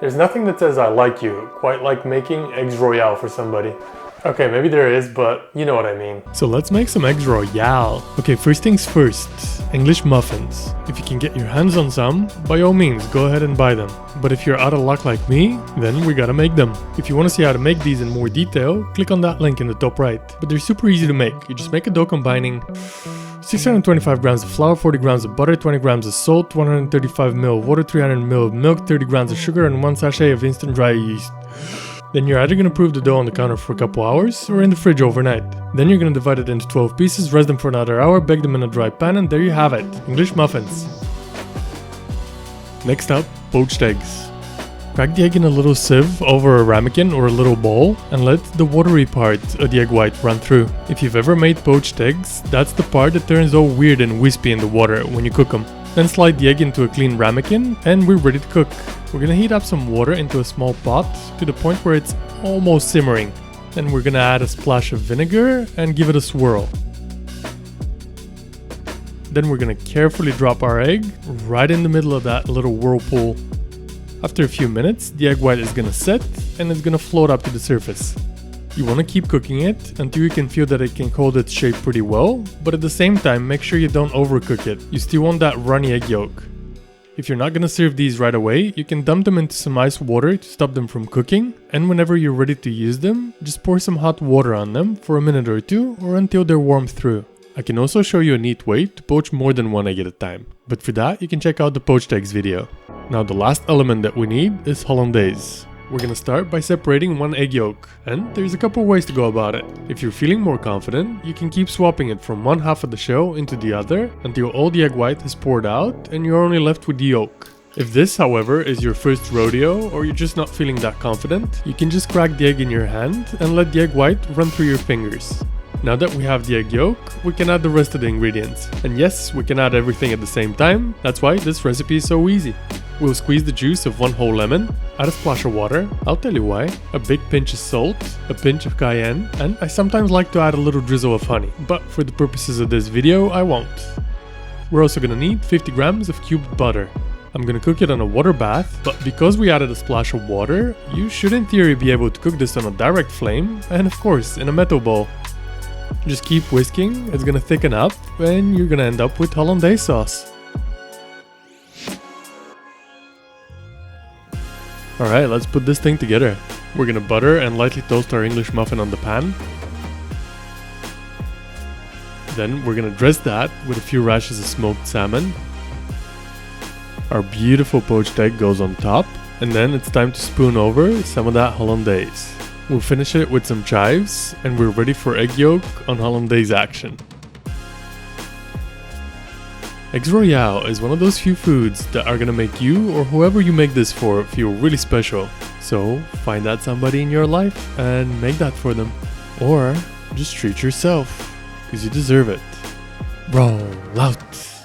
There's nothing that says I like you quite like making eggs royale for somebody. Okay, maybe there is, but you know what I mean. So let's make some eggs royale. Okay, first things first, English muffins. If you can get your hands on some, by all means, go ahead and buy them. But if you're out of luck like me, then we gotta make them. If you want to see how to make these in more detail, click on that link in the top right. But they're super easy to make. You just make a dough combining 625 grams of flour, 40 grams of butter, 20 grams of salt, 135 ml of water, 300 ml of milk, 30 grams of sugar, and 1 sachet of instant dry yeast. Then you're either going to prove the dough on the counter for a couple hours or in the fridge overnight. Then you're going to divide it into 12 pieces, rest them for another hour, bake them in a dry pan, and there you have it, English muffins. Next up, poached eggs. Crack the egg in a little sieve over a ramekin or a little bowl and let the watery part of the egg white run through. If you've ever made poached eggs, that's the part that turns all weird and wispy in the water when you cook them. Then slide the egg into a clean ramekin and we're ready to cook. We're gonna heat up some water into a small pot to the point where it's almost simmering. Then we're gonna add a splash of vinegar and give it a swirl. Then we're gonna carefully drop our egg right in the middle of that little whirlpool. After a few minutes, the egg white is gonna set and it's gonna float up to the surface. You wanna keep cooking it until you can feel that it can hold its shape pretty well, but at the same time make sure you don't overcook it. You still want that runny egg yolk. If you're not gonna serve these right away, you can dump them into some ice water to stop them from cooking, and whenever you're ready to use them, just pour some hot water on them for a minute or two or until they're warmed through. I can also show you a neat way to poach more than one egg at a time, but for that you can check out the poached eggs video. Now the last element that we need is Hollandaise. We're gonna start by separating one egg yolk, and there's a couple ways to go about it. If you're feeling more confident, you can keep swapping it from one half of the shell into the other until all the egg white is poured out and you're only left with the yolk. If this, however, is your first rodeo or you're just not feeling that confident, you can just crack the egg in your hand and let the egg white run through your fingers. Now that we have the egg yolk, we can add the rest of the ingredients. And yes, we can add everything at the same time, that's why this recipe is so easy. We'll squeeze the juice of one whole lemon, add a splash of water, I'll tell you why, a big pinch of salt, a pinch of cayenne, and I sometimes like to add a little drizzle of honey, but for the purposes of this video, I won't. We're also gonna need 50 grams of cubed butter. I'm gonna cook it on a water bath, but because we added a splash of water, you should in theory be able to cook this on a direct flame, and of course in a metal bowl. Just keep whisking, it's gonna thicken up, and you're gonna end up with Hollandaise sauce. Alright, let's put this thing together. We're gonna butter and lightly toast our English muffin on the pan. Then we're gonna dress that with a few rashers of smoked salmon. Our beautiful poached egg goes on top, and then it's time to spoon over some of that Hollandaise. We'll finish it with some chives, and we're ready for egg yolk on Hollandaise action. Eggs Royale is one of those few foods that are gonna make you or whoever you make this for feel really special. So find that somebody in your life and make that for them. Or just treat yourself, because you deserve it. Roll out.